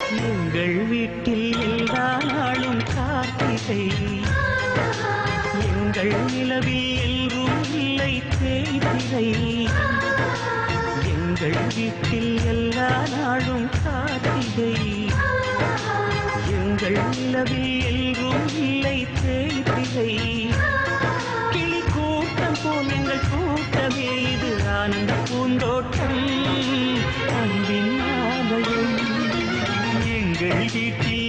எங்கள் வீட்டில் எல்லா நாளும் கார்த்திகை, எங்கள் நிலவில் எல்லோரும் இல்லை தேய்திரை. எங்கள் வீட்டில் எல்லா நாளும் கார்த்திகை, எங்கள் நிலவில் எல்லோரும் இல்லை தேய்திரை. கிளி கூட்டம் போல் எங்கள் கூட்டமே இது ஆனந்த பூந்தோட்டம், அன்பின் ஆலயம். எங்கள் வீட்டில்